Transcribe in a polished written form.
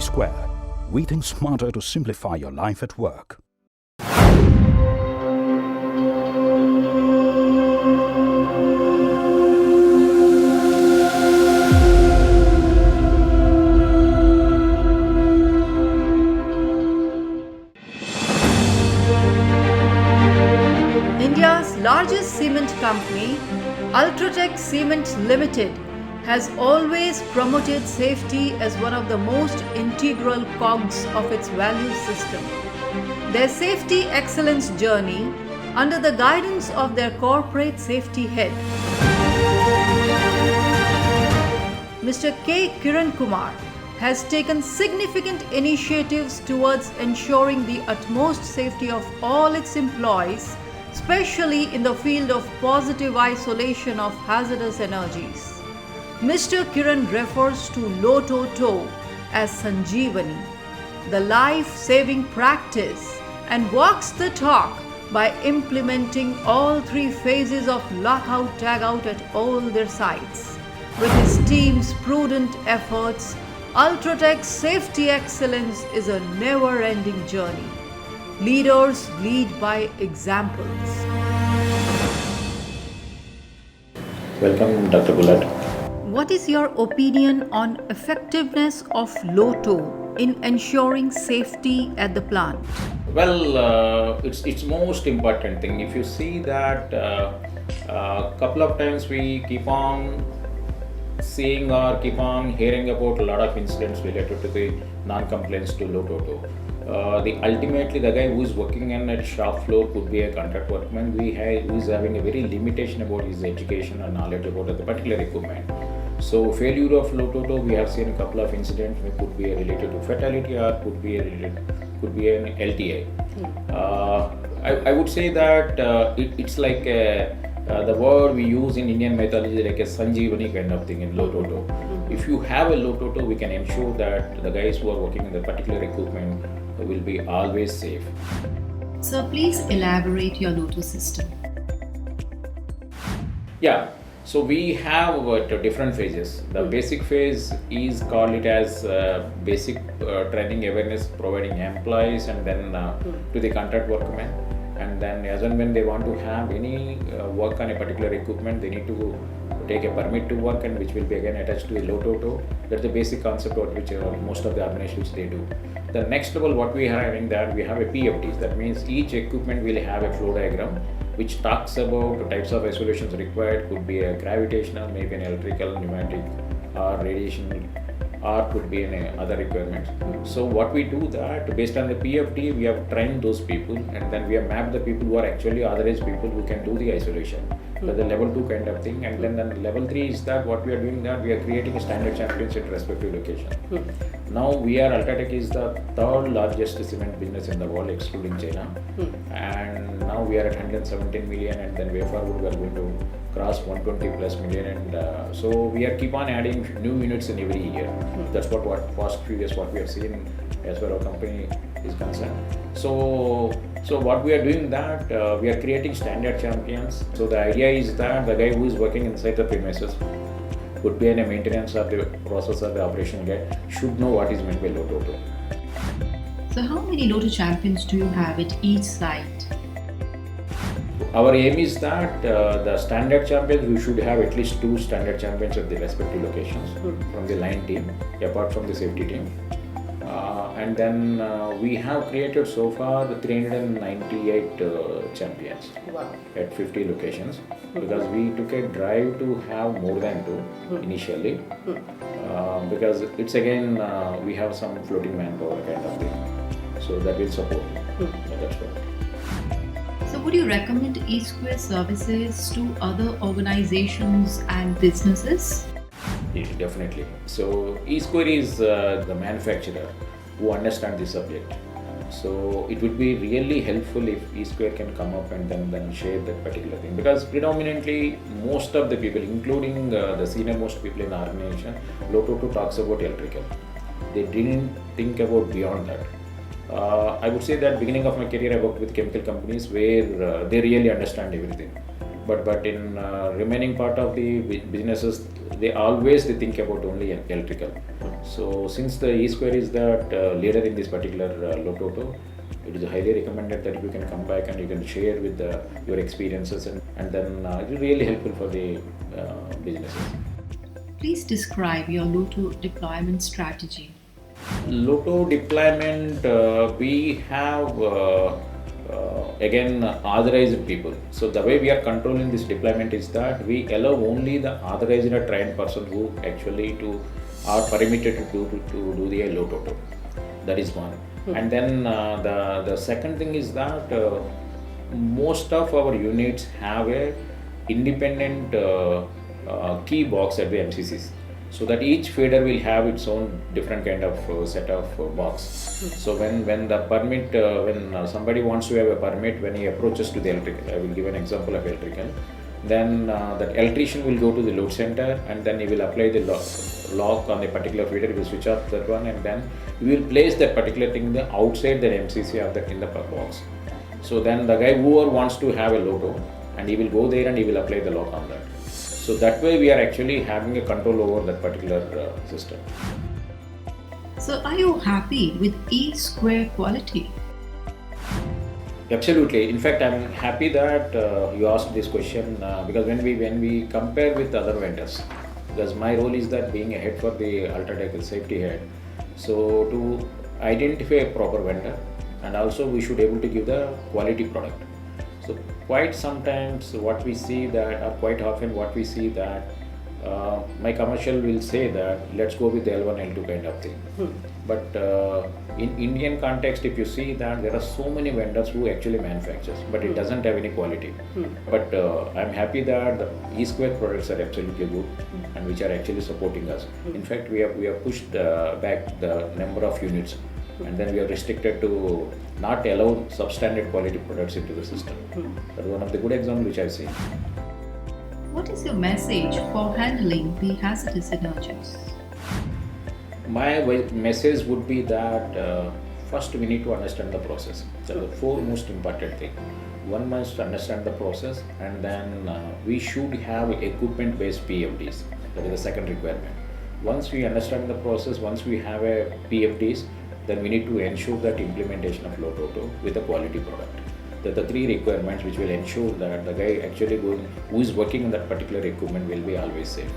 ESquare. We think smarter to simplify your life at work. India's largest cement company, ULTRATECH CEMENT Limited, has always promoted safety as one of the most integral cogs of its value system. Their safety excellence journey, under the guidance of their corporate safety head, Mr. K. Kiran Kumar, has taken significant initiatives towards ensuring the utmost safety of all its employees, especially in the field of positive isolation of hazardous energies. Mr. Kiran refers to LOTO as Sanjeevani, the life-saving practice, and walks the talk by implementing all three phases of Lockout Tagout at all their sites. With his team's prudent efforts, ULTRATECH's safety excellence is a never-ending journey. Leaders lead by examples. Welcome, Dr. Gulati. What is your opinion on effectiveness of LOTO in ensuring safety at the plant? Well, it's most important thing. If you see that couple of times we keep on seeing or keep on hearing about a lot of incidents related to the non-compliance to LOTO. Ultimately the guy who is working in a shop floor could be a contract workman who is having a very limitation about his education or knowledge about the particular equipment. So failure of LOTO, we have seen a couple of incidents which could be related to fatality or could be an LTA. I would say that it's like the word we use in Indian mythology like a Sanjeevani kind of thing in LOTO. If you have a LOTO, we can ensure that the guys who are working in the particular equipment will be always safe. So please elaborate your LOTO system. Yeah. So we have different phases. The basic phase is called it as basic training awareness, providing employees and then to the contract workmen. And then as and when they want to have any work on a particular equipment, they need to take a permit to work and which will be again attached to a LOTO. That's the basic concept of which most of the organizations they do. The next level what we are having that we have a PFDs. That means each equipment will have a flow diagram which talks about the types of isolations required. Could be a gravitational, maybe an electrical, pneumatic or radiation, or could be in other requirements. So what we do that based on the PFD, we have trained those people and then we have mapped the people who are actually authorized people who can do the isolation. So the level 2 kind of thing, and then level 3 is that what we are doing that we are creating a standard champions at respective location. Now ULTRATECH is the third largest cement business in the world excluding China, and now we are at 117 million and then way forward we are going to cross 120 plus million, and so we are keep on adding new units in every year. That's what past few years what we have seen as far as our company is concerned. So what we are doing that we are creating standard champions. So the idea is that the guy who is working inside the premises could be in a maintenance of the process or the operation guy should know what is meant by LOTO. So how many LOTO champions do you have at each site? Our aim is that the standard champions, we should have at least 2 standard champions at the respective locations from the line team, apart from the safety team. And then we have created so far 398 champions at 50 locations because we took a drive to have more than 2 initially because it's again we have some floating manpower kind of thing, so that will support. That's what. So would you recommend ESquare services to other organizations and businesses? Yeah, definitely. So ESquare is the manufacturer who understands the subject. So it would be really helpful if ESquare can come up and then share that particular thing, because predominantly most of the people, including the senior most people in the organization, LOTO talks about electrical. They didn't think about beyond that. I would say that beginning of my career I worked with chemical companies where they really understand everything. but in remaining part of the businesses, they think about only electrical. So since the ESquare is the leader in this particular Lotto, it is highly recommended that you can come back and you can share with your experiences, and then it is really helpful for the businesses. Please describe your Lotto deployment strategy. Lotto deployment, we have again authorized people. So the way we are controlling this deployment is that we allow only the authorized or trained person who actually are permitted to do the Lotto. That is one. And then the second thing is that most of our units have a independent key box at the MCCs, so that each feeder will have its own different kind of set of box. So when the permit, when somebody wants to have a permit, when he approaches to the electrical, I will give an example of electrical, then that electrician will go to the load center, and then he will apply the lock on a particular feeder, he will switch off that one, and then we will place that particular thing outside the MCC of in the box. So then the guy whoever wants to have a Lotto, and he will go there and he will apply the lock on that. So that way we are actually having a control over that particular system. So are you happy with ESquare quality? Absolutely. In fact, I'm happy that you asked this question because when we compare with other vendors, because my role is that being a head for the ULTRATECH safety head, so to identify a proper vendor, and also we should able to give the quality product. So quite sometimes what we see that, or quite often what we see that my commercial will say that let's go with the L1, L2 kind of thing. But in Indian context, if you see that there are so many vendors who actually manufactures, but it doesn't have any quality. But I'm happy that the ESquare products are absolutely good and which are actually supporting us. In fact, we have pushed back the number of units, and then we are restricted to not allow substandard quality products into the system. That's one of the good examples which I've seen. What is your message for handling the hazardous energies? My message would be that first we need to understand the process. That's the four most important thing. One must understand the process, and then we should have equipment-based PFDs. That is the second requirement. Once we understand the process, once we have a PFDs, then we need to ensure that implementation of Lotto with a quality product. There are the three requirements which will ensure that the guy actually who is working on that particular equipment will be always safe.